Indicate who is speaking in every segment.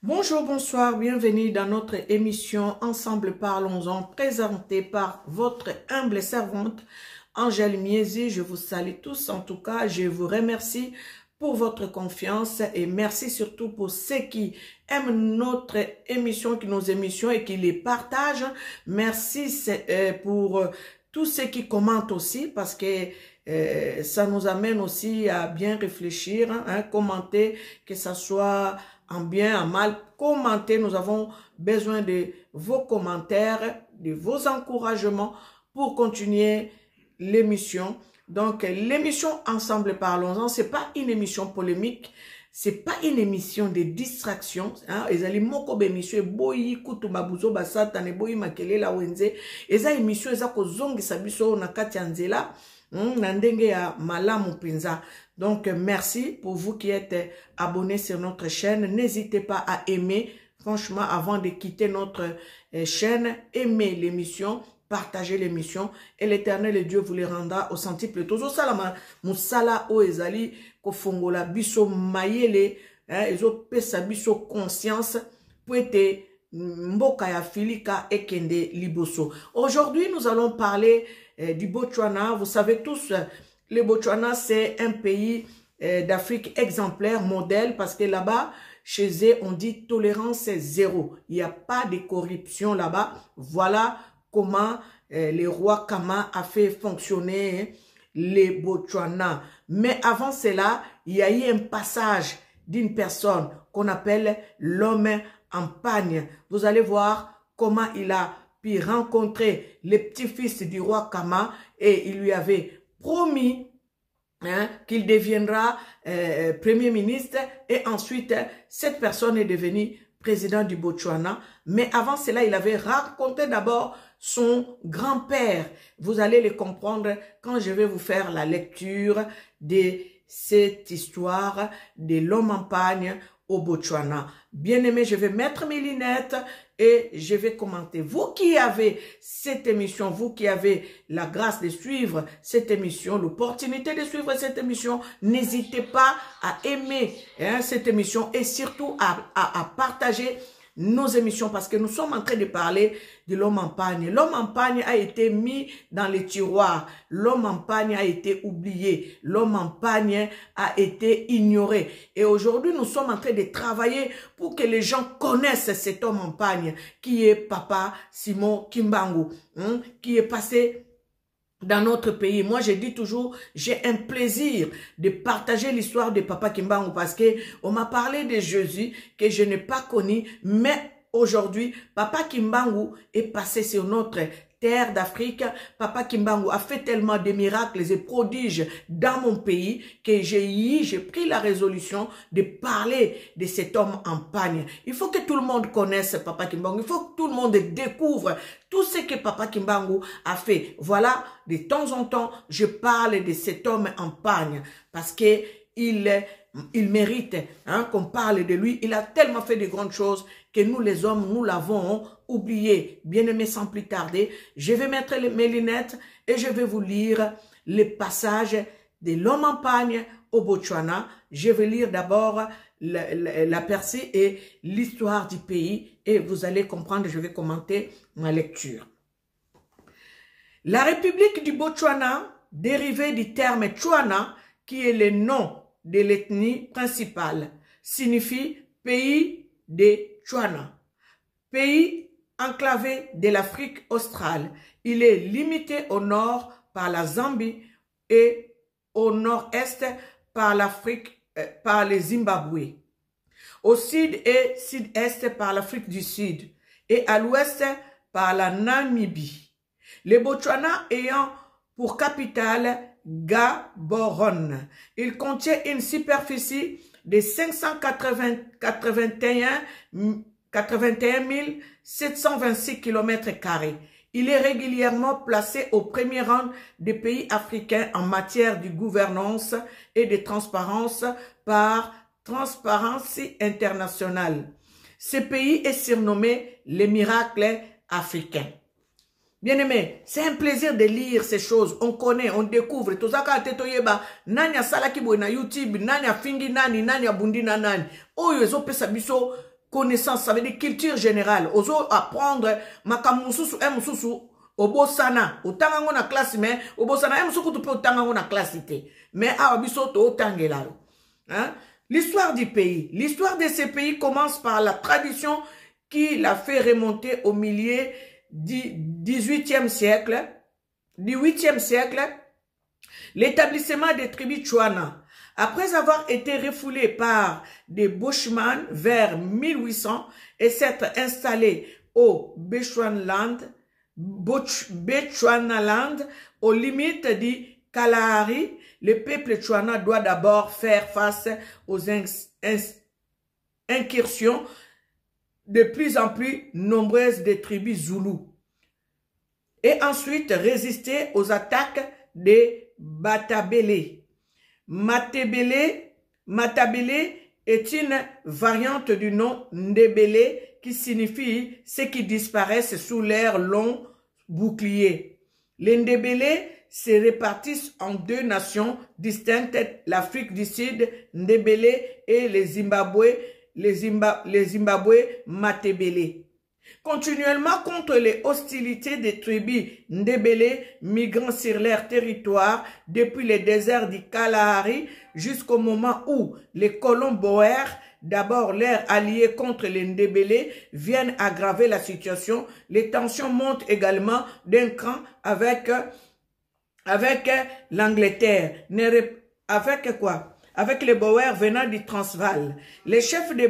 Speaker 1: Bonjour, bonsoir, bienvenue dans notre émission Ensemble Parlons-en, présentée par votre humble servante Angèle Miezi. Je vous salue tous, en tout cas, je vous remercie pour votre confiance et merci surtout pour ceux qui aiment notre émission, nos émissions et qui les partagent. Merci pour tous ceux qui commentent aussi parce que ça nous amène aussi à bien réfléchir, commenter, que ça soit en bien, en mal, commentez. Nous avons besoin de vos commentaires, de vos encouragements pour continuer l'émission. Donc, l'émission Ensemble Parlons-en, c'est pas une émission polémique, c'est pas une émission de distraction. Ezali moko be émission boyi kutu mabuzo basata ne boyi makelela wenze. Eza émission eza kozongisa biso na kati ya nzela. Na ndenge ya malamu pinza. Donc, merci pour vous qui êtes abonnés sur notre chaîne. N'hésitez pas à aimer. Franchement, avant de quitter notre chaîne, aimez l'émission, partagez l'émission. Et l'Éternel Dieu vous les rendra au centuple. Tozo salama musala o ezali kofongola biso mayele, ezo pesa biso conscience pour être mboka ya filika ekende liboso. Aujourd'hui, nous allons parler du Botswana. Vous savez tous, le Botswana, c'est un pays d'Afrique exemplaire, modèle, parce que là-bas, chez eux, on dit tolérance zéro. Il n'y a pas de corruption là-bas. Voilà comment le roi Kama a fait fonctionner les Botswana. Mais avant cela, il y a eu un passage d'une personne qu'on appelle l'homme en pagne. Vous allez voir comment il a puis rencontrer les petits-fils du roi Kama et il lui avait promis qu'il deviendra premier ministre et ensuite cette personne est devenue président du Botswana. Mais avant cela, il avait rencontré d'abord son grand-père. Vous allez le comprendre quand je vais vous faire la lecture de cette histoire de l'homme en pagne au Botswana. Bien aimé, je vais mettre mes lunettes et je vais commenter. Vous qui avez cette émission, vous qui avez la grâce de suivre cette émission, l'opportunité de suivre cette émission, n'hésitez pas à aimer cette émission et surtout à partager nos émissions parce que nous sommes en train de parler de l'homme en pagne. L'homme en pagne a été mis dans les tiroirs. L'homme en pagne a été oublié. L'homme en pagne a été ignoré. Et aujourd'hui, nous sommes en train de travailler pour que les gens connaissent cet homme en pagne qui est Papa Simon Kimbangu, qui est passé dans notre pays. Moi, je dis toujours, j'ai un plaisir de partager l'histoire de Papa Kimbangu parce que on m'a parlé de Jésus que je n'ai pas connu, mais aujourd'hui, Papa Kimbangu est passé sur notre terre d'Afrique. Papa Kimbangu a fait tellement de miracles et prodiges dans mon pays que j'ai pris la résolution de parler de cet homme en pagne. Il faut que tout le monde connaisse Papa Kimbangu. Il faut que tout le monde découvre tout ce que Papa Kimbangu a fait. Voilà, de temps en temps, je parle de cet homme en pagne parce que il mérite qu'on parle de lui. Il a tellement fait de grandes choses que nous les hommes, nous l'avons oublié. Bien aimé, sans plus tarder, je vais mettre mes lunettes et je vais vous lire le passage de l'homme en pagne au Botswana. Je vais lire d'abord la percée et l'histoire du pays et vous allez comprendre, je vais commenter ma lecture. La République du Botswana, dérivée du terme Tswana, qui est le nom de l'ethnie principale, signifie pays des Tswana. Pays enclavé de l'Afrique australe. Il est limité au nord par la Zambie et au nord-est par l'Afrique, par le Zimbabwe. Au sud et sud-est par l'Afrique du Sud et à l'ouest par la Namibie. Le Botswana ayant pour capitale Gaborone. Il contient une superficie de 581 726 km². Il est régulièrement placé au premier rang des pays africains en matière de gouvernance et de transparence par Transparency International. Ce pays est surnommé les miracles africains. Bien-aimé, c'est un plaisir de lire ces choses. On connaît, on découvre. Tozaka tetoyeba, nani salaki boy na YouTube, nani fingi nani, nani bundi na nani. Oyo ezo pesa biso connaissance, ça veut dire culture générale. Ozo apprendre makamususu emususu obosana otangango na classe mais obosana emusuku tu peux otangango na classe té. Mais abiso to otangela. Hein? L'histoire du pays. L'histoire de ce pays commence par la tradition qui l'a fait remonter au milieu du 18e siècle, l'établissement des tribus Chouana. Après avoir été refoulé par des Bushmen vers 1800 et s'être installé au Bechuanaland, aux limites du Kalahari, le peuple Chouana doit d'abord faire face aux incursions de plus en plus nombreuses des tribus Zoulous et ensuite résister aux attaques des Batabélé. Matabélé est une variante du nom Ndébélé qui signifie ceux qui disparaissent sous leurs longs boucliers. Les Ndébélés se répartissent en deux nations distinctes, l'Afrique du Sud, Ndébélé, et les Zimbabwe Matebele. Continuellement contre les hostilités des tribus Ndébélé migrant sur leur territoire depuis les déserts du Kalahari jusqu'au moment où les colons Boers, d'abord leurs alliés contre les Ndébélé, viennent aggraver la situation. Les tensions montent également d'un cran avec l'Angleterre. Avec quoi? Avec les Boers venant du Transvaal. Les chefs de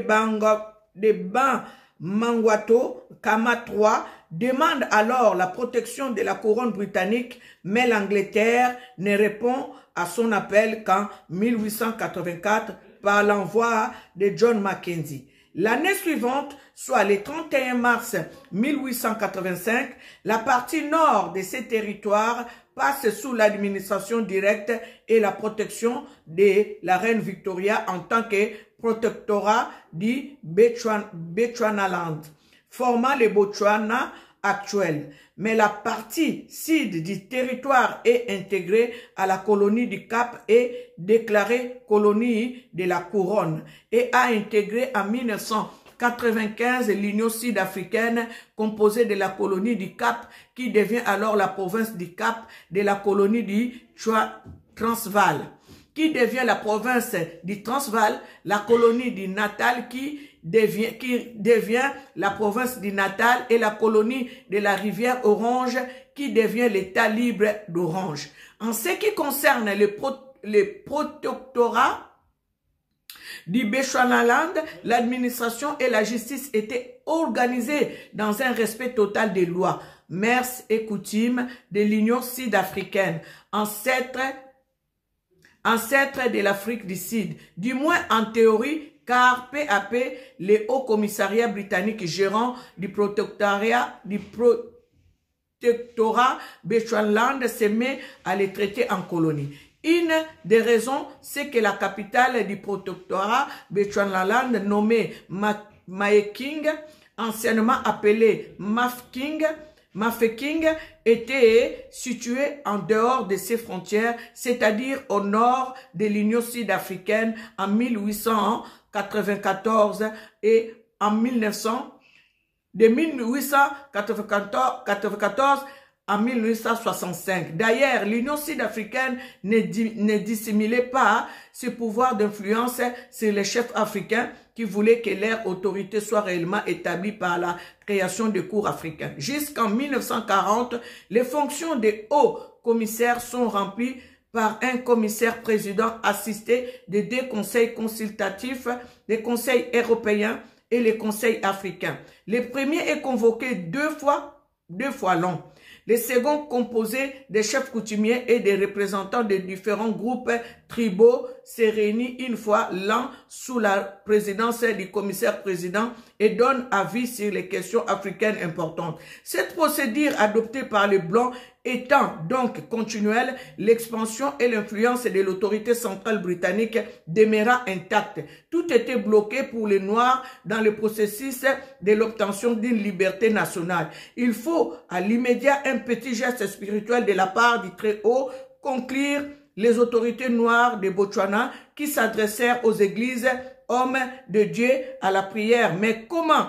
Speaker 1: Mangwato, Kama III, demandent alors la protection de la couronne britannique, mais l'Angleterre ne répond à son appel qu'en 1884 par l'envoi de John Mackenzie. L'année suivante, soit le 31 mars 1885, la partie nord de ces territoires passe sous l'administration directe et la protection de la reine Victoria en tant que protectorat du Bechuanaland, formant le Botswana actuel. Mais la partie sud du territoire est intégrée à la colonie du Cap et déclarée colonie de la Couronne et a intégré en 1995 l'Union sud-africaine composée de la colonie du Cap qui devient alors la province du Cap, de la colonie du Transvaal qui devient la province du Transvaal, la colonie du Natal qui devient la province du Natal et la colonie de la rivière Orange qui devient l'État libre d'Orange. En ce qui concerne les protectorats du Bechuanaland, l'administration et la justice étaient organisées dans un respect total des lois, mœurs et coutumes de l'Union sud-africaine, ancêtre de l'Afrique du Sud, du moins en théorie, car peu à peu, les hauts commissariats britanniques gérant du protectorat Bechuanaland se met à les traiter en colonies. Une des raisons, c'est que la capitale du protectorat Bechuanaland, nommée Mafeking, anciennement appelée Mafeking, était située en dehors de ses frontières, c'est-à-dire au nord de l'Union sud-africaine en 1894 et en 1894 en 1865. D'ailleurs, l'Union sud-africaine ne dissimulait pas ses pouvoirs d'influence sur les chefs africains qui voulaient que leur autorité soit réellement établie par la création de cours africains. Jusqu'en 1940, les fonctions des hauts commissaires sont remplies par un commissaire-président assisté de deux conseils consultatifs, les conseils européens et les conseils africains. Le premier est convoqué deux fois long. Les seconds, composés des chefs coutumiers et des représentants de différents groupes tribaux, se réunissent une fois l'an sous la présidence du commissaire-président et donnent avis sur les questions africaines importantes. Cette procédure adoptée par les Blancs étant donc continuelle, l'expansion et l'influence de l'autorité centrale britannique demeura intacte. Tout était bloqué pour les Noirs dans le processus de l'obtention d'une liberté nationale. Il faut à l'immédiat un petit geste spirituel de la part du Très-Haut conclure les autorités noires de Botswana qui s'adressèrent aux églises homme de Dieu à la prière. Mais comment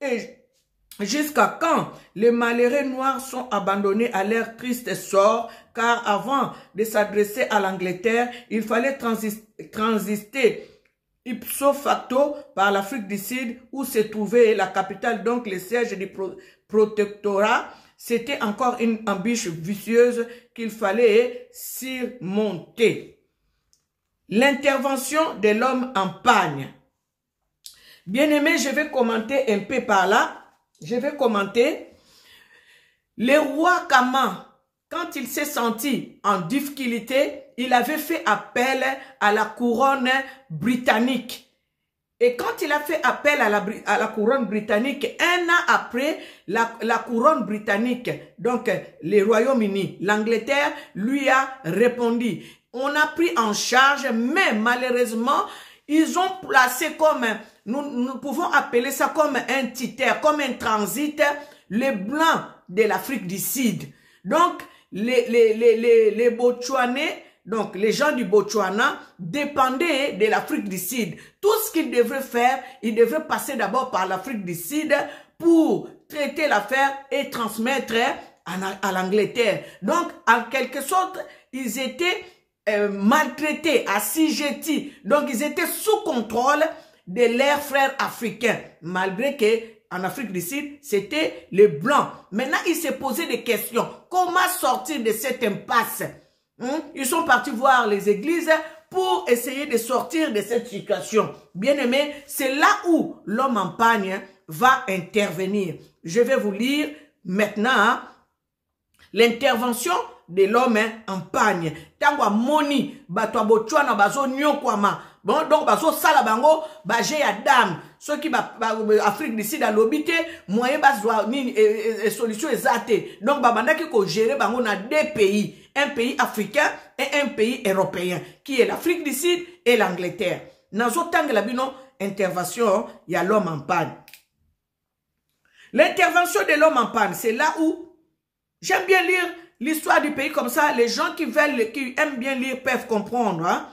Speaker 1: et jusqu'à quand les malheureux noirs sont abandonnés à leur triste sort, car avant de s'adresser à l'Angleterre, il fallait transiter ipso facto par l'Afrique du Sud où se trouvait la capitale, donc le siège du protectorat. C'était encore une embûche vicieuse qu'il fallait surmonter. L'intervention de l'homme en pagne. Bien aimé, je vais commenter un peu par là. Je vais commenter. Le roi Kama, quand il s'est senti en difficulté, il avait fait appel à la couronne britannique. Et quand il a fait appel à la couronne britannique, un an après, la couronne britannique, donc les Royaumes-Unis, l'Angleterre, lui a répondu. On a pris en charge, mais malheureusement, ils ont placé comme, nous pouvons appeler ça comme un titre, comme un transit, les Blancs de l'Afrique du Sud. Donc, les Botswanais, donc les gens du Botswana dépendaient de l'Afrique du Sud. Tout ce qu'ils devraient faire, ils devraient passer d'abord par l'Afrique du Sud pour traiter l'affaire et transmettre à l'Angleterre. Donc, en quelque sorte, ils étaient maltraités, assujettis. Donc, ils étaient sous contrôle de leurs frères africains, malgré que en Afrique du Sud, c'était les Blancs. Maintenant, ils se posaient des questions. Comment sortir de cette impasse? Ils sont partis voir les églises pour essayer de sortir de cette situation. Bien aimé, c'est là où l'homme en pagne va intervenir. Je vais vous lire maintenant l'intervention de l'homme en pagne. Tangwa moni, batwa Botswana bazo nyokwama. Bon, donc bazo sala bango, baje ya dame. Ceux qui Afrique du Sud à l'obité, moyen bazwa ni solution exacte. Donc babanda qui ko gérer bango na deux pays, un pays africain et un pays européen, qui est l'Afrique du Sud et l'Angleterre. Nazo tang la bino intervention, il y a l'homme en panne. L'intervention de l'homme en panne, c'est là où j'aime bien lire l'histoire du pays comme ça. Les gens qui aiment bien lire peuvent comprendre.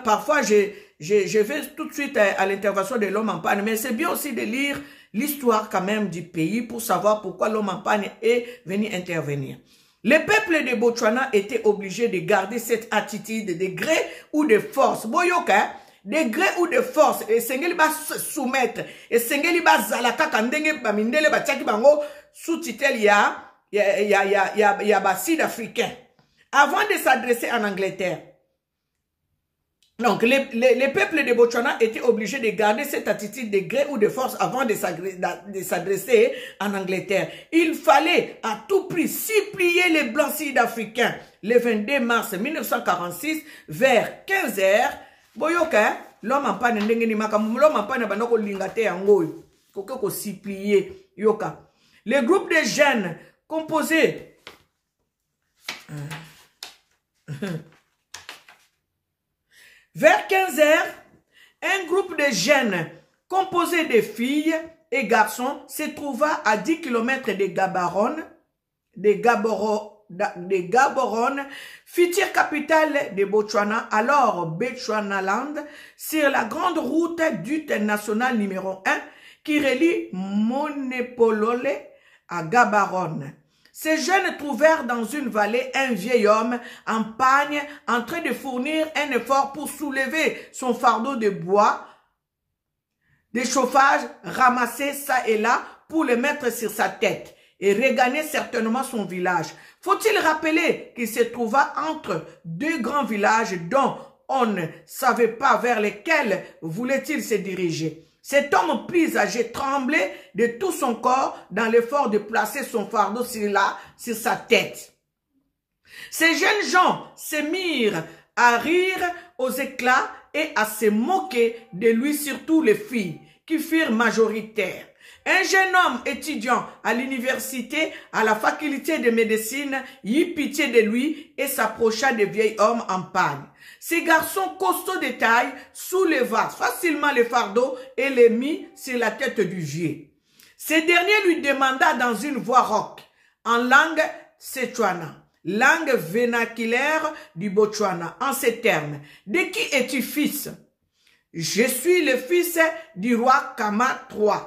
Speaker 1: Parfois, je vais tout de suite à l'intervention de l'homme en panne, mais c'est bien aussi de lire l'histoire quand même du pays pour savoir pourquoi l'homme en panne est venu intervenir. Le peuple de Botswana était obligé de garder cette attitude de gré ou de force. Boyoka, de gré ou de force, et sengeli ba soumettre, et sengeli ba zalaka kandenge ba mindele ba tchaki bango sous titel ya ba sud-africain. Avant de s'adresser en Angleterre. Donc, les peuples de Botswana étaient obligés de garder cette attitude de gré ou de force avant de s'adresser en Angleterre. Il fallait à tout prix supplier les Blancs sud-africains le 22 mars 1946 vers 15 h. Boyoka, l'homme en panne, l'homme en panne, bandoko lingate angoy, koko supplier yoka. Le groupe de jeunes composé vers 15 h, un groupe de jeunes composé de filles et garçons se trouva à 10 km de Gaborone, future capitale de Botswana, alors Bechuanaland, sur la grande route dite nationale numéro 1 qui relie Monepolole à Gaborone. Ces jeunes trouvèrent dans une vallée un vieil homme en pagne en train de fournir un effort pour soulever son fardeau de bois, de chauffage ramassé ça et là pour le mettre sur sa tête et regagner certainement son village. Faut-il rappeler qu'il se trouva entre deux grands villages dont on ne savait pas vers lesquels voulait-il se diriger. Cet homme plus âgé tremblait de tout son corps dans l'effort de placer son fardeau sur sa tête. Ces jeunes gens se mirent à rire aux éclats et à se moquer de lui, surtout les filles, qui furent majoritaires. Un jeune homme étudiant à l'université, à la faculté de médecine, eut pitié de lui et s'approcha des vieils hommes en panne. Ces garçons costauds de taille souleva facilement le fardeau et les mit sur la tête du vieux. Ce dernier lui demanda dans une voix rauque, en langue Setswana, langue vernaculaire du Botswana, en ces termes: « De qui es-tu fils ?» je suis le fils du roi Kama III.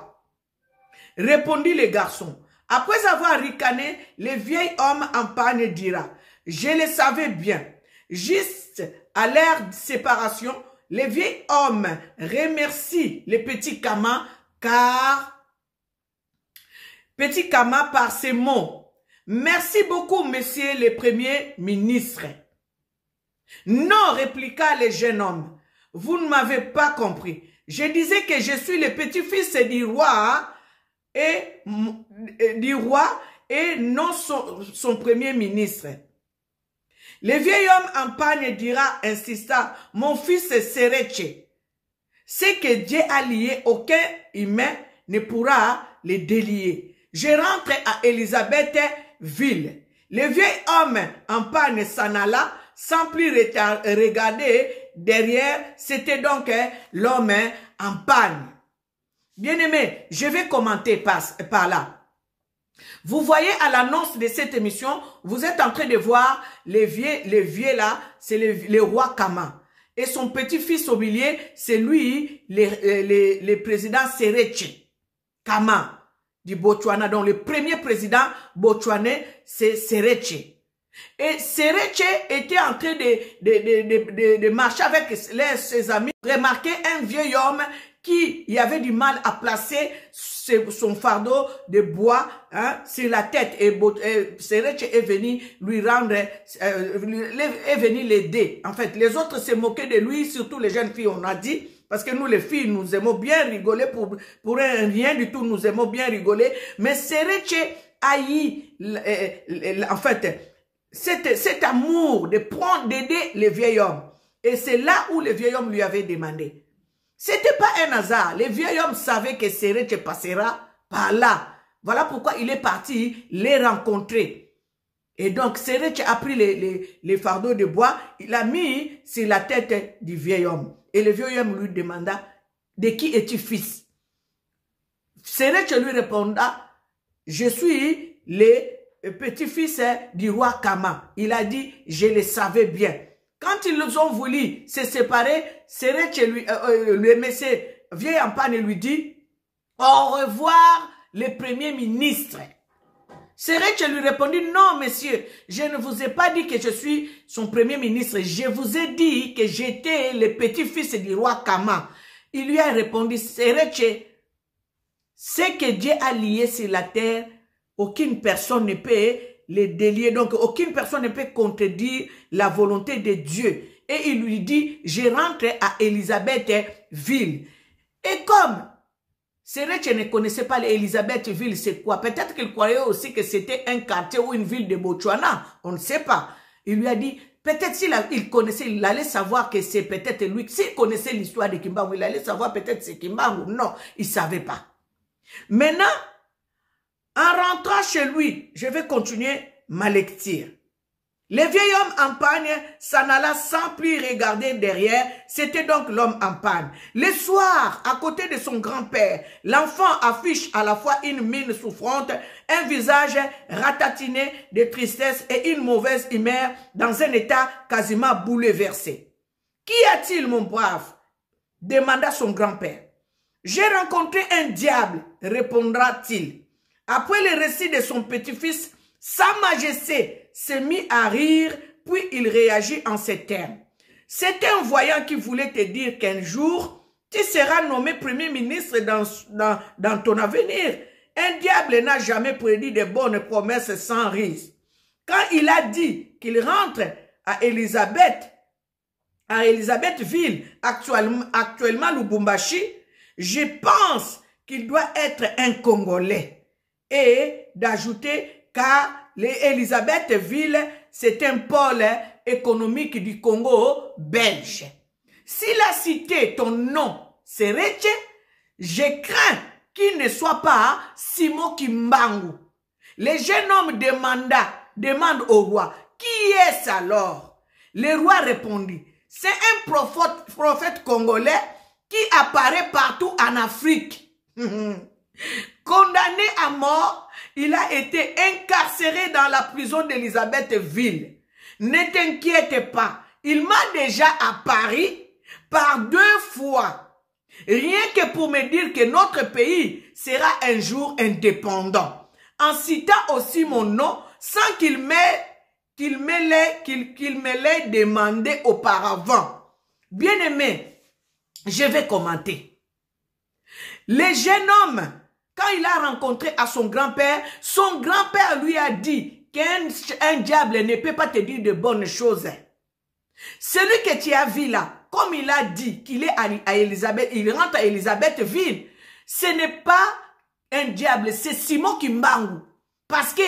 Speaker 1: Répondit le garçon. Après avoir ricané, le vieil homme en panne dira, je le savais bien. Juste à l'heure de séparation, le vieil homme remercie le petit Kama par ces mots. Merci beaucoup, monsieur le premier ministre. Non, répliqua le jeune homme. Vous ne m'avez pas compris. Je disais que je suis le petit-fils du roi et non son premier ministre. Le vieil homme en panne dira, insista, mon fils Sereche. Ce que Dieu a lié, aucun humain ne pourra le délier. Je rentre à Élisabethville. Le vieil homme en panne s'en alla, sans plus regarder derrière. C'était donc l'homme en panne. Bien-aimé, je vais commenter par là. Vous voyez à l'annonce de cette émission, vous êtes en train de voir les vieux là, c'est le roi Kama. Et son petit-fils au milieu, c'est lui, le président Sereche Kama du Botswana. Donc le premier président botswanais, c'est Sereche. Et Sereche était en train de marcher avec ses amis. Remarquez un vieil homme qui avait du mal à placer son fardeau de bois sur la tête. Et Sereche est venu lui rendre, est venu l'aider. En fait, les autres se moquaient de lui, surtout les jeunes filles, on a dit. Parce que nous, les filles, nous aimons bien rigoler pour rien du tout. Nous aimons bien rigoler. Mais Sereche a eu, en fait, cet amour de prendre, d'aider le vieil homme. Et c'est là où le vieil homme lui avait demandé. C'était pas un hasard. Le vieil homme savait que Sereche passera par là. Voilà pourquoi il est parti les rencontrer. Et donc, Sereche a pris les fardeaux de bois, il a mis sur la tête du vieil homme. Et le vieil homme lui demanda, de qui es-tu fils? Sereche lui répondra, je suis le petit-fils du roi Kama. Il a dit, je le savais bien. Quand ils ont voulu se séparer, Sereche le monsieur vieil en panne lui dit, au revoir le premier ministre. Sereche lui répondit, non monsieur, je ne vous ai pas dit que je suis son premier ministre, je vous ai dit que j'étais le petit-fils du roi Kama. Il lui a répondu, Sereche, ce que Dieu a lié sur la terre, aucune personne ne peut les délier, donc aucune personne ne peut contredire la volonté de Dieu. Et il lui dit, je rentre à Élisabethville. Et comme Sereche ne connaissait pas l'Élisabethville, c'est quoi? Peut-être qu'il croyait aussi que c'était un quartier ou une ville de Botswana. On ne sait pas. Il lui a dit, peut-être s'il connaissait, il allait savoir que c'est peut-être lui. S'il connaissait l'histoire de Kimbangu, il allait savoir peut-être c'est Kimbangu. Non, il ne savait pas. Maintenant, en rentrant chez lui, je vais continuer ma lecture. Le vieil homme en panne s'en alla sans plus regarder derrière. C'était donc l'homme en panne. Le soir, à côté de son grand-père, l'enfant affiche à la fois une mine souffrante, un visage ratatiné de tristesse et une mauvaise humeur dans un état quasiment bouleversé. « Qu'y a-t-il, mon brave ?» demanda son grand-père. « J'ai rencontré un diable, répondra-t-il. » Après le récit de son petit-fils, Sa Majesté se mit à rire, puis il réagit en ces termes. C'est un voyant qui voulait te dire qu'un jour, tu seras nommé premier ministre dans ton avenir. Un diable n'a jamais prédit de bonnes promesses sans risque. Quand il a dit qu'il rentre à Élisabethville, actuellement Lubumbashi, je pense qu'il doit être un Congolais. Et d'ajouter car Élisabethville, c'est un pôle économique du Congo belge. S'il a cité ton nom, Sereche, je crains qu'il ne soit pas Simon Kimbangu. Le jeune homme demande au roi, qui est-ce alors? Le roi répondit, c'est un prophète congolais qui apparaît partout en Afrique. Condamné à mort, il a été incarcéré dans la prison d'Élisabethville. Ne t'inquiète pas, il m'a déjà apparu par 2 fois. Rien que pour me dire que notre pays sera un jour indépendant. En citant aussi mon nom, sans qu'il me l'ait demandé auparavant. Bien aimé, je vais commenter. Le jeune homme, quand il a rencontré à son grand-père lui a dit qu'un diable ne peut pas te dire de bonnes choses. Celui que tu as vu là, comme il a dit qu'il est à Elisabeth, il rentre à Elisabethville, ce n'est pas un diable, c'est Simon Kimbangu. Parce que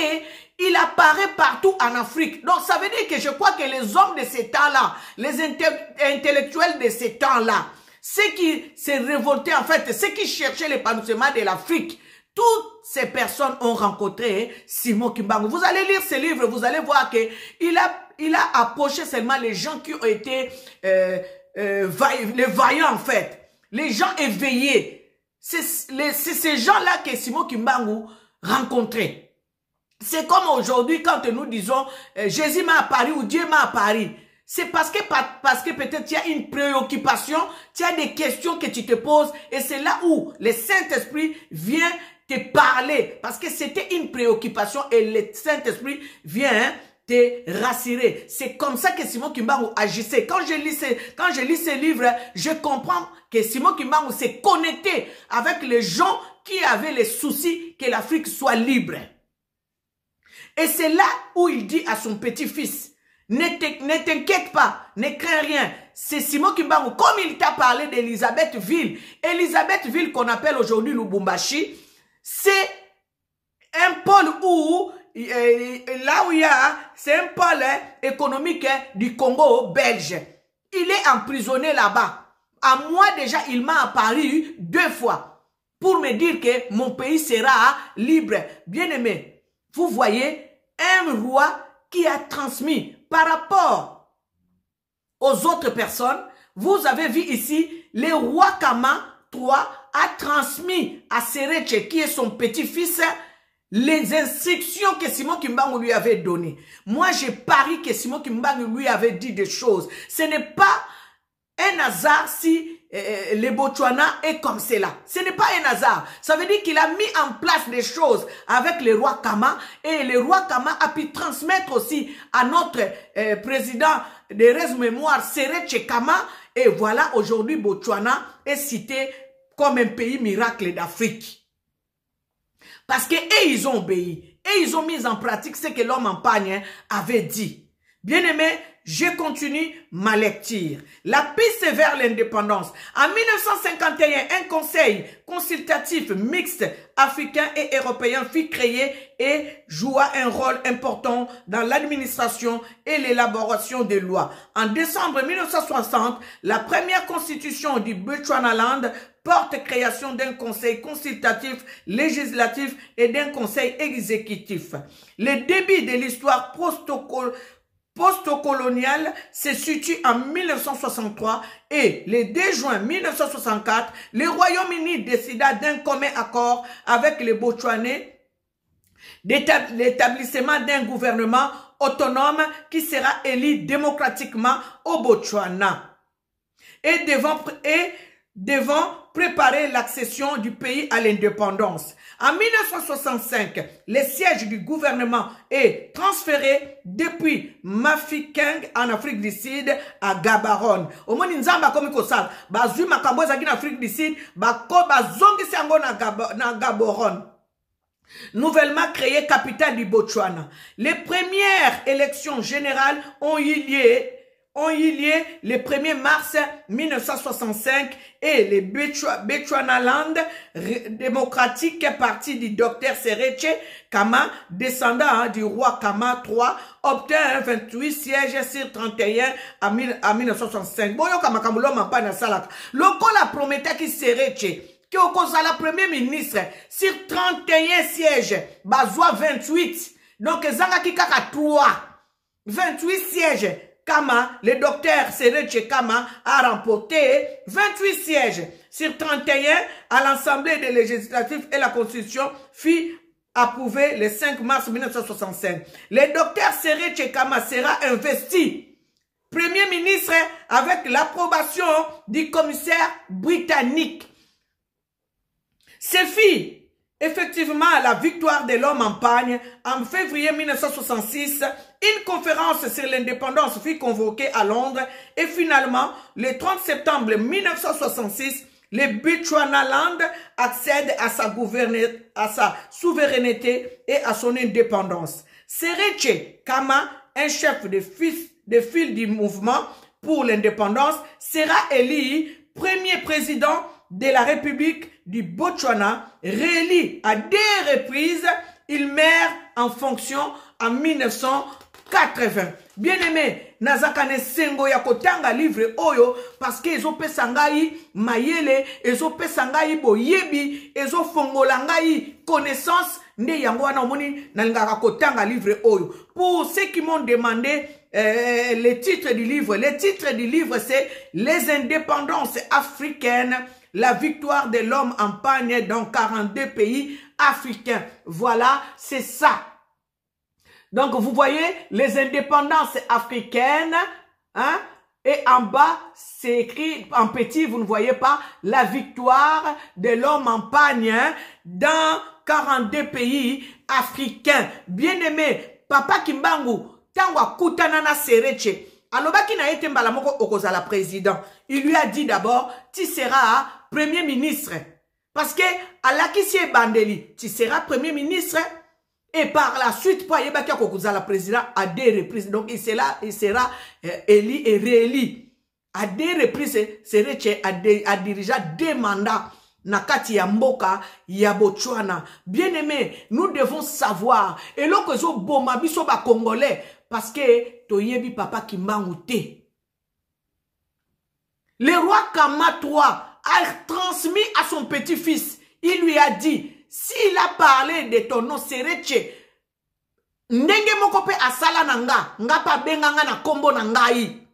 Speaker 1: il apparaît partout en Afrique. Donc ça veut dire que je crois que les hommes de ces temps-là, les intellectuels de ces temps-là, ceux qui s'est révolté en fait, ceux qui cherchaient l'épanouissement de l'Afrique, toutes ces personnes ont rencontré Simon Kimbangu. Vous allez lire ce livre, vous allez voir que il a approché seulement les gens qui ont été les vaillants en fait, les gens éveillés. C'est ces gens-là que Simon Kimbangu rencontrait. C'est comme aujourd'hui quand nous disons Jésus m'a apparu ou Dieu m'a apparu. C'est parce que peut-être tu as une préoccupation, tu as des questions que tu te poses et c'est là où le Saint-Esprit vient te parler. Parce que c'était une préoccupation et le Saint-Esprit vient te rassurer. C'est comme ça que Simon Kimbangu agissait. Quand je lis ce livre, je comprends que Simon Kimbangu s'est connecté avec les gens qui avaient les soucis que l'Afrique soit libre. Et c'est là où il dit à son petit-fils, ne t'inquiète pas, ne crains rien. C'est Simon Kimbangu, comme il t'a parlé d'Elisabethville. Elisabethville qu'on appelle aujourd'hui Lubumbashi, c'est un pôle où, là où il y a, c'est un pôle économique du Congo belge. Il est emprisonné là-bas. À moi déjà, il m'a apparu 2 fois pour me dire que mon pays sera libre. Bien aimé, vous voyez, un roi qui a transmis par rapport aux autres personnes. Vous avez vu ici, le roi Kama III a transmis à Sereche, qui est son petit-fils, les instructions que Simon Kimbangu lui avait données. Moi, j'ai parié que Simon Kimbangu lui avait dit des choses. Ce n'est pas un hasard si le Botswana est comme cela. Ce n'est pas un hasard. Ça veut dire qu'il a mis en place des choses avec le roi Kama et le roi Kama a pu transmettre aussi à notre président de Res-Mémoire, Sereche Kama. Et voilà, aujourd'hui, Botswana est cité comme un pays miracle d'Afrique. Parce que ils ont obéi et ils ont mis en pratique ce que l'homme en pagne avait dit. Bien aimé, je continue ma lecture. La piste vers l'indépendance. En 1951, un conseil consultatif mixte africain et européen fut créé et joua un rôle important dans l'administration et l'élaboration des lois. En décembre 1960, la première constitution du Bechuanaland porte création d'un conseil consultatif législatif et d'un conseil exécutif. Le début de l'histoire post-coloniale se situe en 1963 et le 2 juin 1964, le Royaume-Uni décida d'un commun accord avec les Botswanais l'établissement d'un gouvernement autonome qui sera élu démocratiquement au Botswana et devant préparer l'accession du pays à l'indépendance. En 1965, le siège du gouvernement est transféré depuis Mafeking en Afrique du Sud à Gaborone. Au moins, Nzamba comme Kosal, Bazu Makamboza en Afrique du Sud, Bako Bazongi Sango na Gaborone. Nouvellement créée capitale du Botswana. Les premières élections générales ont eu lieu le 1er mars 1965 et le Bechuanaland démocratique parti du docteur Sereche Kama, descendant du roi Kama III, obtint 28 sièges sur 31 en 1965. Boyo Kamakamulo Mampana Salak. Lokola promettait qui Sereche qui au la premier ministre sur 31 sièges, bazoa 28. Donc Zanga Kikaka 3. 28 sièges. Kama, le docteur Sereche Kama a remporté 28 sièges sur 31 à l'Assemblée des législatifs et la Constitution fut approuvée le 5 mars 1965. Le docteur Sereche Kama sera investi Premier ministre avec l'approbation du commissaire britannique. Ce fut effectivement la victoire de l'homme en pagne. En février 1966, une conférence sur l'indépendance fut convoquée à Londres et finalement, le 30 septembre 1966, le Bechuanaland accède à sa souveraineté et à son indépendance. Seretse Khama, un chef de file du mouvement pour l'indépendance, sera élu premier président de la République du Botswana, réélu à 2 reprises. Il meurt en fonction en 1980. Bien-aimé, nazakane sengo ya kotanga livre oyo parce que ezo pesa ngai mayele, ezo pesa ngai boyebi, ezo fongola ngai connaissance nde yango wana omoni nalingaka kotanga livre oyo. Pour ceux qui m'ont demandé le titre du livre c'est Les indépendances africaines, la victoire de l'homme en pagne dans 42 pays africains. Voilà, c'est ça. Donc, vous voyez, les indépendances africaines, hein, et en bas, c'est écrit en petit, vous ne voyez pas, la victoire de l'homme en pagne dans 42 pays africains. Bien-aimé, Papa Kimbangu, tangwa kutanana Seretse, alobaki na ete mbala moko okozala président. Il lui a dit d'abord, tu seras premier ministre. Parce que, alakisi bandeli, tu seras premier ministre. Et par la suite, pour Yebaki Kokozala président à 2 reprises. Donc, il sera élu et réélu. À 2 reprises, Seretse a dirigé 2 mandats. Nakati ya mboka ya Botswana. Bien aimé, nous devons savoir. Et là que zo boma biso ba Congolais. Parce que toyebi papa Kimbangu te. Le roi Khama III a transmis à son petit-fils. Il lui a dit, s'il a parlé de ton nom Seretse, ndenge moko pe asala nanga, nga pa benganga na kombo na ngai.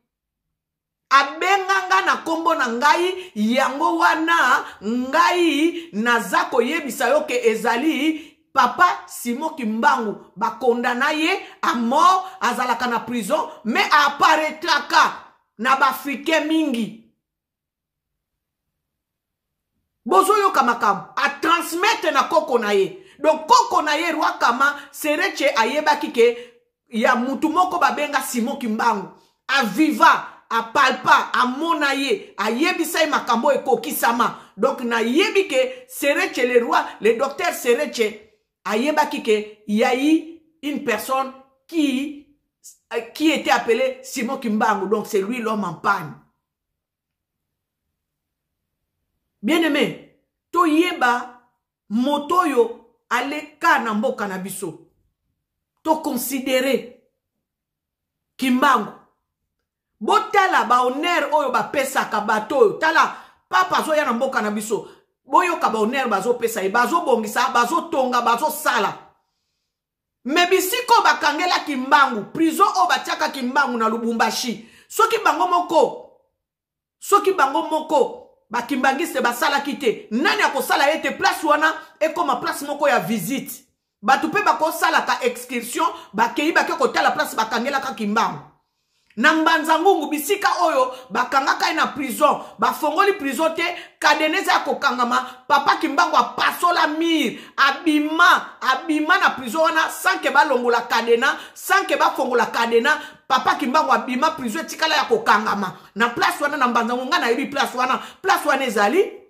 Speaker 1: Abenganga na kombo na ngai, yango wana ngai nazako yebisa yo ke ezali papa Simon Kimbangu ba kondana ye a mort azalaka na prison mais apparaîtraka na ba africain mingi. Bozo yo kamakam a transmettre na koko na ye. Donc koko na ye roi Khama Seretse ayeba kike ya mutu moko babenga Simon Kimbangu. A viva, a palpa, a mona ye, a yebisa ye makambo ekokisama. Donc na yebi ke Seretse le roi, le docteur Seretse ayeba kike ya eu une personne qui était appelée Simon Kimbangu. Donc c'est lui l'homme en panne. Bien-aimé, to yeba motoyo aleka na mboka na biso. To considérer Kimbangu. Botala ba honneur oyo ba pesa ka bato. Tala papa zo ya na mboka na biso. Boyo ka ba honneur bazo pesa e bazo bongisa, bazo tonga, bazo sala. Mebisiko bakangela Kimbangu, prison o batiaka Kimbangu na Lubumbashi. Soki bango moko bakimbangiste basala kite nani akosala ete place wana ekoma place moko ya visite batu pe bakosala ka excursion bakei bakotala place bakangela ka Kimbangu na Mbanzangungu bisika oyo bakangaka na prison bafongoli prison te kadeneza ya kokangama papa Kimbangu apasola mir abima na prison wana sans que balongola kadena sans que bafongola kadena papa Kimbangu abima prison tikala ya kokangama na place wana na Mbanzangunga na yebi place wana ezali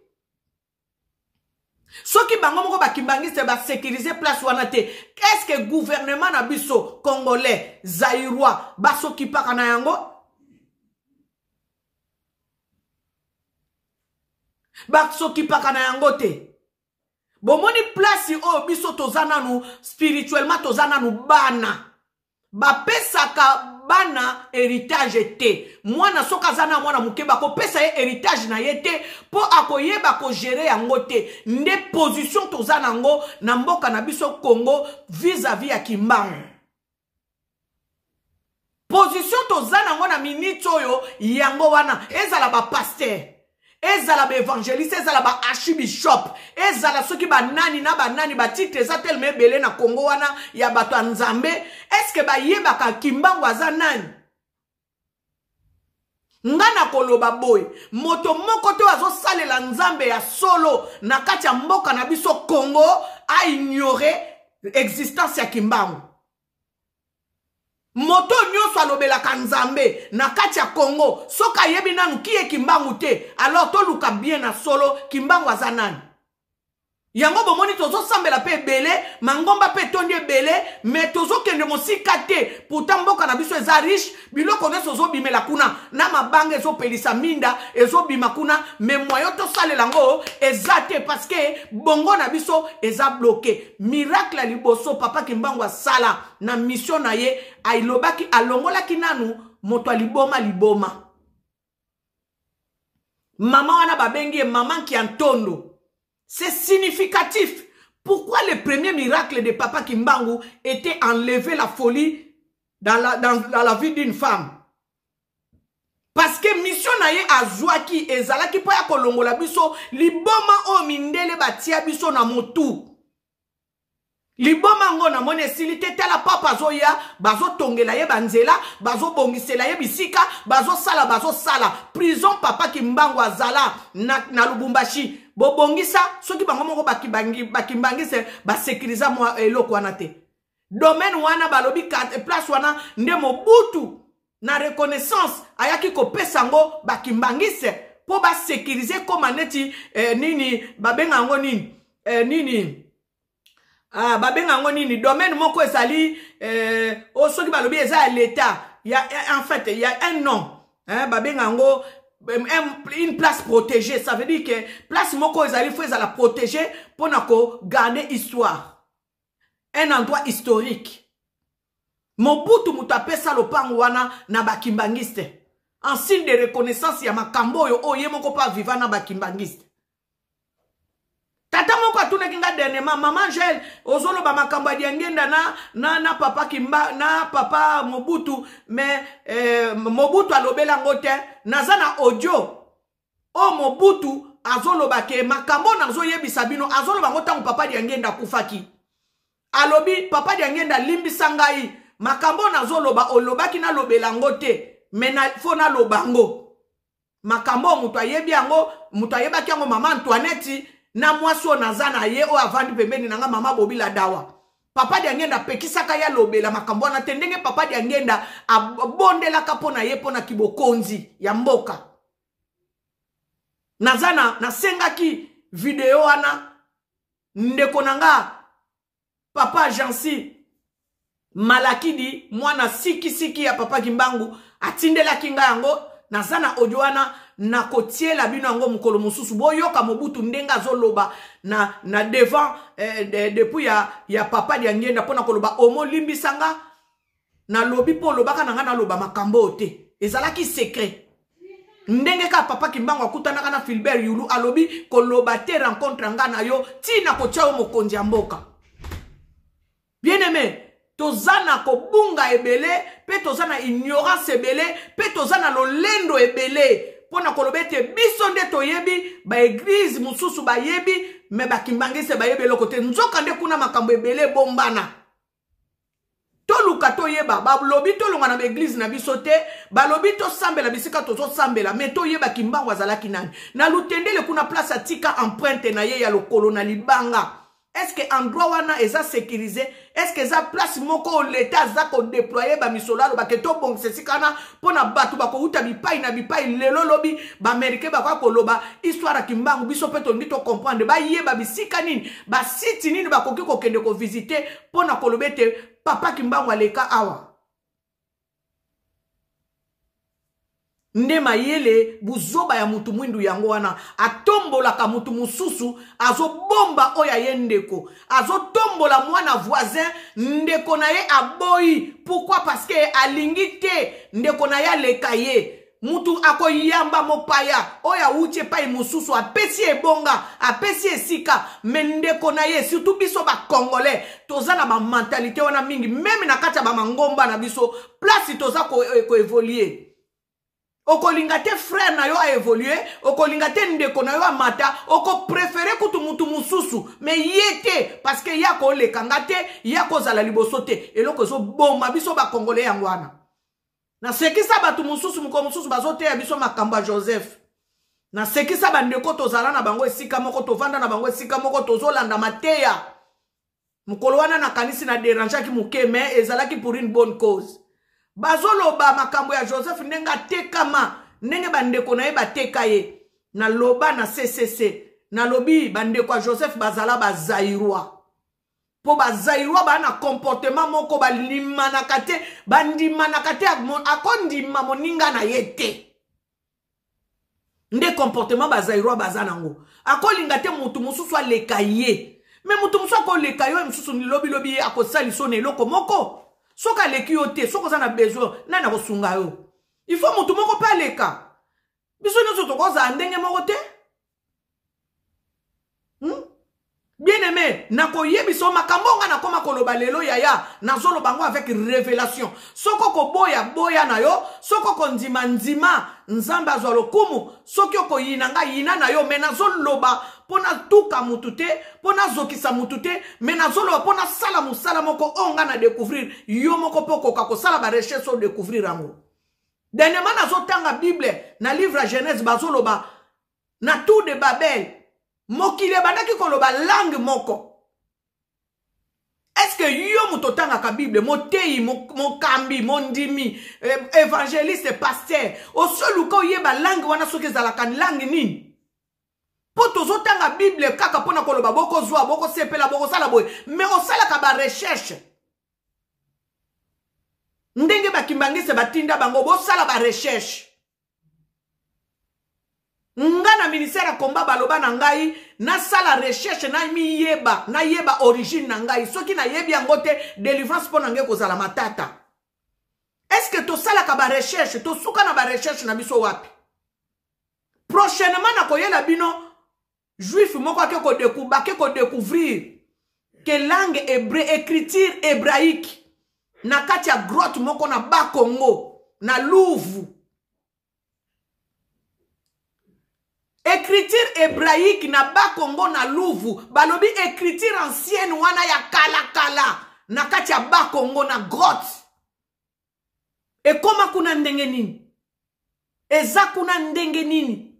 Speaker 1: soki bango moko bakimbangiste ba sécuriser place wana te. Est-ce que gouvernement na biso congolais zaïrois basoki paka na yango? Basoki paka na yango te. Bomoni place o biso tozana nou spirituellement tozana nou bana. Ba pesaka bana héritage te. Mwana soka zana mwana mukeba ko pesa ye héritage na ye te po akoyeba ko gérer yango te. Nde position tozana ngo na mboka na biso Congo vis-à-vis ya Kimbangu. Position tozana ngo na minute oyo yango wana ezala ba pasteur. Ezala ba évangéliste, ezala ba archbishop, ezala soki ba nani na ba nani ba titre za tellement belé na Congo wana ya bato Nzambe. Est-ce que ba yeba ka Kimbangu aza nani? Ngana koloba boy. Moto moko te azo salela nzambe ya solo. Na kati ya mboka na biso Congo. A ignoré existence ya Kimbangu. Moto nyonso alobelaka nzambe na kati ya Congo. Soka yebi nanu kie Kimbangu te. Alors to luka bien na solo. Kimbangu azanani. Yango bomoni tozo sambela pe ebele, mangomba pe tondi ebele, mais tozo kende mosika te. Pourtant mboka na biso eza riche, biloko nyonso ozo bimela kuna, na mabanga ezo pelisa minda, ezo bima kuna, mais moyo to salela ngo eza te parce que bongo na biso eza bloqué. Miracle ya liboso papa Kimbangu asala na mission na ye, ailobaki alongolaki nanu moto liboma liboma. Mama wana babengi maman ki antondo. C'est significatif. Pourquoi le premier miracle de Papa Kimbangu était enlever la folie dans la vie d'une femme? Parce que mission na ye azwaki ezalaki po ya kolongola biso liboma o mindele batia biso na motu. Liboma ngo na mone silite tela papa zoya bazo tongela ye banzela bazo bongisela ye bisika bazo sala prison Papa Kimbangu azala na Lubumbashi. Bobongisa soki bango moko bakimbangise basekiriza mwa eloko wana te. Domaine wana balobi place wana nde Mobutu na reconnaissance ayaki kopesa ngo bakimbangise po basekirize koma neti nini babenga ngo nini babenga ngo nini domaine moko ezali soki balobi eza l'état en fait il y a un nom babenga ngo une place protégée, ça veut dire que place moko ezali faut la protéger pour nako garder histoire. Un endroit historique. Mobutu mutapesa lopango wana na bakimbangiste. En signe de reconnaissance ya makambo yo oye moko pa vivant na bakimbangiste. Tata moko atuna kinga dernièrement maman Gel ozolo ba makambo ya ngenda na papa Kimba na papa Mobutu mais Mobutu alobela ngote nazana audio o Mobutu azolo ba ke makambo nazo yebisa bino azolo ba ngota papa ya ngenda kufaki alobi papa ya ngenda limbisa ngai makambo nazolo ba olobaki na lobela ngote mais na fona lobango makambo mutu ayebi yango mutu ayebaki yango mama Antoinette na mwaso nazana ye o avandi pembeni nanga mama Bobila dawa. Papa dia ngenda pekisaka ya lobela makambo na tendenge papa dia ngenda abondela kapona ye pona kibokonzi ya mboka. Nazana na sengaki video wana ndeko nanga papa Jansi Malakidi mwana siki ya Papa Kimbangu atindela kinga yango nazana audio wana na kotiela bino yango mukolo mususu boyoka Mobutu ndenga zoloba na devant depuis ya papa dia ngenda pona koloba omo limbisanga na lobi po lobaka nanga na loba makambo te ezalaki secret ndenge ka Papa Kimbangu akutana na Philbert Yulu alobi koloba te rencontre nga na yo tina kotia mokonzi ya mboka. Bien aimé, tozana kobunga ebele pe tozana ignorance ebele pe tozana lolendo ebele pona kolobete biso nde toyebi ba église mususu ba yebi me bakimbangise ba yebi lokote nzoka nde kuna makambo ebele bombana toluka toyeba ba lobi tolonga na église na biso te ba lobi to sambela bisika tozo sambela me toyeba Kimbangu azalaki nani na lutendele kuna place atika empreinte na ye ya lokolo na libanga. Est-ce que endroit wana eza sécurisé? Est-ce que eza place moko l'état za ko déployer ba misolalo ba keto bon sesikana pona batu ba ko uta bipai na bipai lelo lobi ba américain ba ko loba histoire ya Kimbangu biso peto ndito comprendre ba yeba bisika nini ba site nini ba koki ko kende ko visiter pona ko lobete Papa Kimbangu aleka awa. Nde mayele buzoba ya mutu mwindu yango wana atombola ka mutu mususu azo bomba oya yendeko azo tombola mwana voisin ndeko na ye aboyi. Pourquoi? Parce que alingi te ndeko na ya leka ye mutu ako yamba mopaya oya uche pai mususu apesi ebonga apesi esika mendeko na ye surtout biso ba congolais tozana ba mentalité wana mingi même na kata ba mangomba na biso place toza ko évoluer. Okolinga te frère na yo a évolué, okolinga te ndeko na yo a mata, oko préféré kutu mutu mususu, mais yete parce que yako le kangate, yako zala liboso te, eloko zo bomba biso ba congolais yangwana. Na sekisa batu mususu mususu bazote ya biso makambo Joseph. Na sekisa bandeko tozala na bango esika moko tovanda na bango esika moko tozolanda mateya. Mukolo wana na kanisi na déranger ki muke mais ezalaki pour une bonne cause. Bazoloba makambo ya Joseph nenga tekama nenge bandeko na ye bateka ye. Na loba na CCC. Na lobi bandeko ya Joseph bazala bazairwa. Po bazairwa ba na comportement moko balimanaka te bandimanaka te akondima moninga na yete. Nde comportement bazairwa bazanango. Akolinga te mutu mususu aleka ye. Mais mutu mususu akoleka yo mususu lobi akosali sone eloko moko. Soka leki yo te, soko za na besoin nana kosunga yo. Il faut mutu moko pa leka. Biso nyonso tokoza ndenge moko te. Bien aimé, nako yebiso makambo nga nakoma koloba lelo yaya nazolo bango avec révélation. Soko ko boya na yo, soko ko ndima nzamba azolo kumu, soko ko yina na yo menazoloba pona tuka mutute, pona zokisa mutute, menazoloba pona sala musala moko onga na découvrir yo moko poko kako sala ba recherche so découvrir ango. Dernièrement nazotanga Bible na livre Genèse bazoloba na tout de Babel. Mokile bandaki koloba langue moko. Est-ce que yo mutotanga ka Bible, motei, mokambi, mondimi, évangéliste, pasteur, o solu ko yeba langue wana soki ezalaka langue nini? Po tozotanga Bible kaka pona koloba boko zwa, boko sepela, boko sala boy, mais o sala ka ba recherche. Ndenge bakimbangise batinda bango bo sala ba recherche. Nga na ministère ya combat baloba na ngai na sala recherche na mi yeba na yeba origine na ngai soki na yebi yango te délivrance pona ngai kozala matata. Est-ce que to sala ka ba recherche to suka na ba recherche na biso wapi? Prochainement na koyela bino juif moko ke ko découvrir que langue hébreu écriture hébraïque na kati ya grotte moko na ba Congo na Louvre. Écriture hébraïque na ba Congo na Louvre. Balobi écriture ancienne wana ya kala na kati ya ba Congo na grotte. E koma kuna ndenge nini? Eza kuna ndenge nini?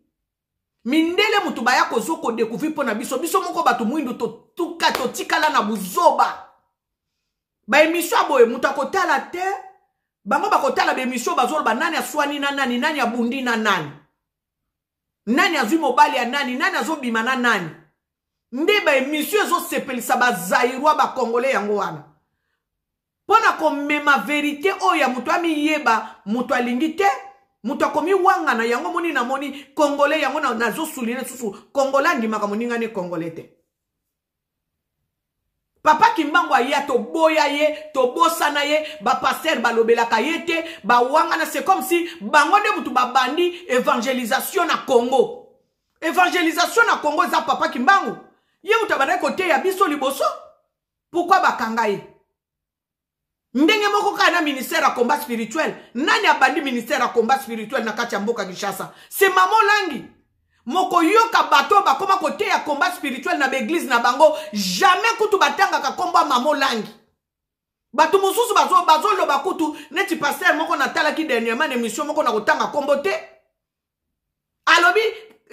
Speaker 1: Mindele mutu baya kozoko découvrir pona biso moko batu mwindu to tuka to tikala na buzoba. Ba émission boye mutu akotala te. Bango bakotala ba émission bazolo ba nani aswani na nani abundi na nani. Nani azui mobali ya nani azobima na nani. Nde ba émission zo sepelisa ba zairwa ba congolais yango wana. Pona komema vérité oya mutu ami yeba mutu alingi te. Mutu akomi wanga na yango moni na moni congolais yango na zo souligner susu congolais ndimaka moninga ne congolais te. Papa Kimbango aya to boya ye, to bosa na ye, ba pasteur balobelaka ye te, ba wangana c'est comme si bango de mutu ba bandi évangélisation na Congo. Évangélisation na Congo za Papa Kimbango. Ye mutu ba côté ya biso liboso. Pourquoi ba kangaye? Ndenge moko kana ministère à combat spirituel. Nani abandi ministère à combat spirituel na kati ya mboka Kinshasa? C'est Maman Langi. Moko yoka bato bakoma kote ya combat spirituel na l'église na bango jamais kutu batanga ka combat Maman Langi. Bato mususu bazo lo bakutu neti pasteur moko na tala ki dernièrement émission moko na kotanga kombote. Alobi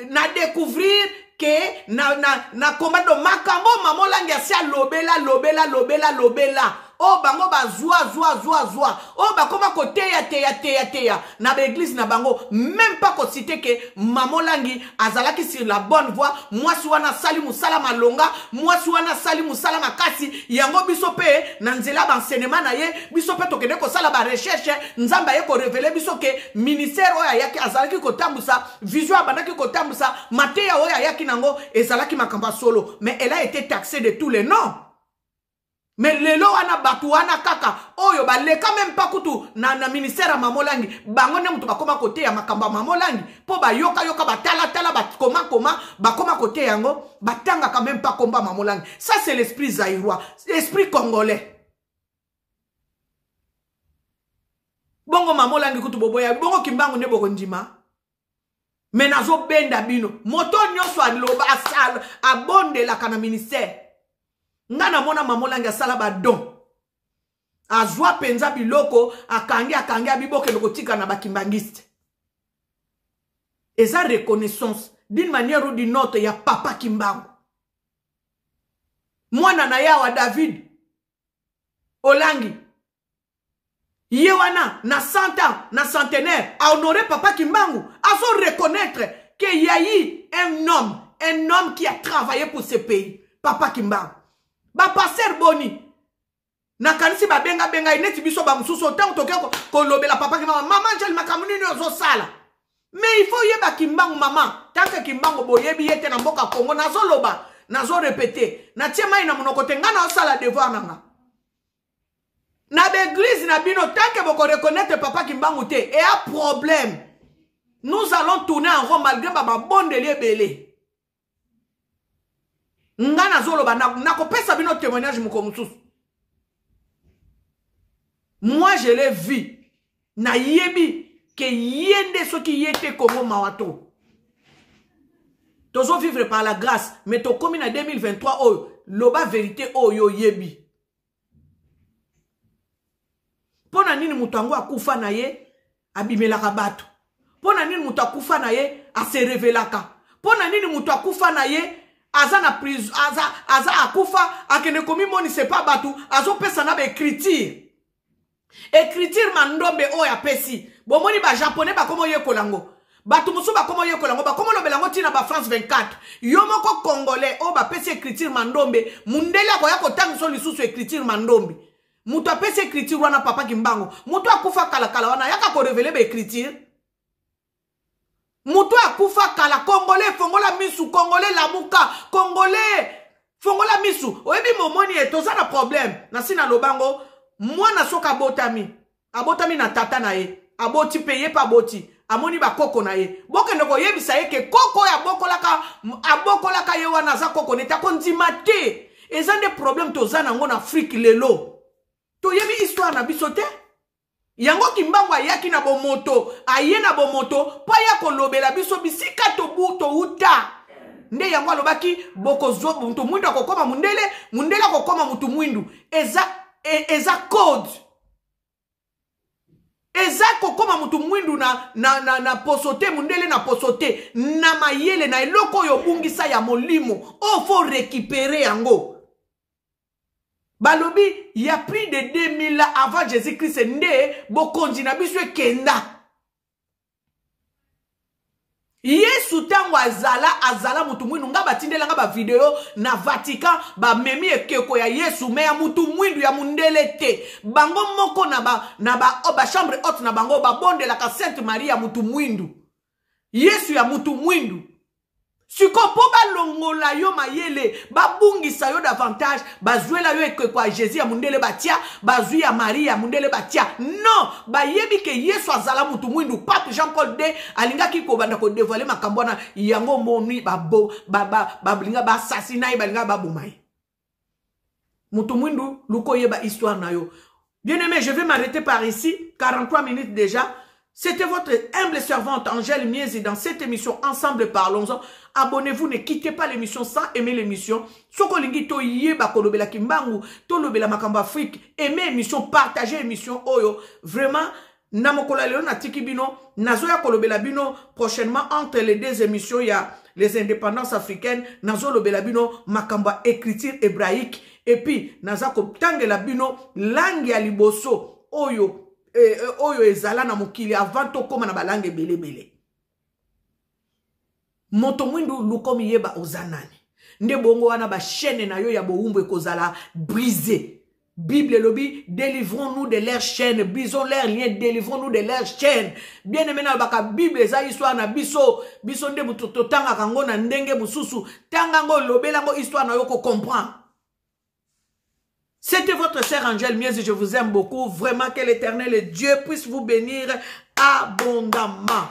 Speaker 1: na découvrir que na combat do makambo Maman Langi asia lobela. Oh bango ba zwa. Oh ba koma ko teya na l'église na bango même pas ko citer que Maman Langi azalaki sur la bonne voie. Moi si wana sali musala malonga, moi si wana sali musala makasi yango biso pe na nzela ba enseignement na ye biso pe tokende ko sala ba recherche nzamba ye ko révéler biso que ministère oya yaki azalaki ko tambusa vision abandaki ko tambusa mateya oya yaki nango ezalaki makamba solo mais elle a été taxée de tous les noms. Mais lelo wana batu wana kaka oyo ba leka même pas kutu na ministère ya Maman Langi bango ne mutu bakoma kote ya makamba Maman Langi po ba yoka batala ba koma bakoma kote yango batanga quand même pas combat Maman Langi. Ça c'est l'esprit zaïrois, l'esprit congolais. Bongo Maman Langi kutu boboya bongo Kimbango ne boko ndima. Mais nazo benda bino moto nyonso aloba asal abonde la kana ministère. Ngana mona Maman Langi asala ba don. Azwa penza biloko, akangi abiboke loko tika na bakimbangiste. Eza reconnaissance, d'une manière ou d'une autre, ya papa Kimbangu. Mwana na ya wa David, Olangi. Yewana, na 100 ans, na centenaire, a honoré papa Kimbangu, a son reconnaître qu'il y a eu un homme qui a travaillé pour ce pays. Papa Kimbangu. Ba passer boni. Na kanisi ba benga ineti biso ba mususu otango toke ko lobela papa Kimbangu. Maman jali makamuni ni ozo sala. Mais il faut yeba Kimbangu maman. Tant que Kimbangu boyebi yete na mboka Congo nazo loba, nazo répéter. Na tiema ina munokote ngana osala devoir nanga. Na l'église na bino tant que boko reconnaître papa Kimbangu te et un problème. Nous allons tourner en rond malgré baba bon délire belé. Ngana zoloba na kopesa bino témoignage moko mususu. Moi je l'ai vu. Na yebi que yende so ki yete Congo mawato. Tozo vivre par la grâce, mais to komi na 2023 oh loba vérité oh yo yebi. Pona nini mutu ango akufa na ye abimelaka bato. Pona nini mutu akufa na ye ase revelaka. Pona nini mutu akufa na ye aza na prison aza akufa akene komi moni se pa batu azo pesa na ba écriture. Écriture mandombe o ya pesi. Bo moni ba japonais ba komo ye kolango. Batu musu ba komo ye kolango ba komo lobelango tina ba France 24. Yo moko congolais o ba pesi écriture mandombe mundele ko ya ko tangiso lisusu écriture mandombe. Mutu apesi écriture wana papa Kimbangu. Mutu akufa kala wana yaka ko révéler ba écriture. Mutu akufa kala congolais fongola misu congolais lamuka congolais fongola misu. Oyebi momoni etoza na problème. Na sina lobango mwana soka abotami na tata na ye. Aboti peye pa boti. Amoni ba koko na ye. Boke ndoko yebisa ye ke koko ya abokolaka ye wana za koko neta kondima te. Eza des problèmes toza nango na Afrique lelo. To yebi histoire na bisote. Yango Kimbangu ayaki na bomoto. Aye na bomoto. Pa ya kolobela biso bisika to buto uta. Nde yango alobaki boko zo mutu mwindu akokoma mundele akokoma mutu mwindu. Eza code. Eza kokoma mutu mwindu na posote mundele na posote. Na mayele na eloko yo bungisa ya molimo. Oh, faut récupérer yango. Balobi, il y a plus de 2000 ans avant Jésus-Christ né, bokonzi na biswe kenda. Yesu tango azala mutu mwindu nga batindela nga ba video na Vatican ba memi ekeko ya Yesu me ya mutu mwindu ya mundele te. Bango moko na ba chambre haute na bango ba bonde la ka Sainte Marie ya mutu mwindu. Yesu ya mutu mwindu. Siko po ba longola yo mayele, ba bungisa yo davantage, ba zuela yo ekeko ya Jésus ya mundele batia, ba zui ya Marie ya mundele batia. Non, ba yebi ke Yesu azala mutu mwindu. Pape Jean-Paul II alingaki ko banda ko dévoiler makambo na yango moni ba blinga ba assassinat ba linga ba bomai. Mutu mwindu luko yeba histoire na yo. Bien-aimé, je vais m'arrêter par ici, 43 minutes déjà. C'était votre humble servante Angèle Miezi dans cette émission Ensemble Parlons-en. Abonnez-vous, ne quittez pas l'émission sans aimer l'émission. Soko lingi to yeba kolobela Kimbangu, to lobela makamba Afrique. Aimez l'émission, partagez l'émission Oyo. Vraiment, namokola leo na tiki bino, nazoya kolobela bino prochainement entre les deux émissions, il y a les indépendances africaines, nazo lobela bino makamba écriture hébraïque et puis nazako tangela bino langue ya liboso Oyo. Oyo ezala na mokili avant to koma na balange bele. Moto mwindu lukomi yeba ozanani. Nde bongo wana ba chaîne na yo ya boumbo ekozala brisé. Bible lobi, délivrons-nous de leurs chaînes, brisons leurs liens, délivrons-nous de leurs chaînes. Bien aimé na baka Bible eza histoire na biso nde mutoto tanga kango na ndenge mususu, tanga ngo lobela ngo histoire na yo ko comprendre. C'était votre sœur Angèle Miezi, je vous aime beaucoup. Vraiment que l'Éternel et Dieu puisse vous bénir abondamment.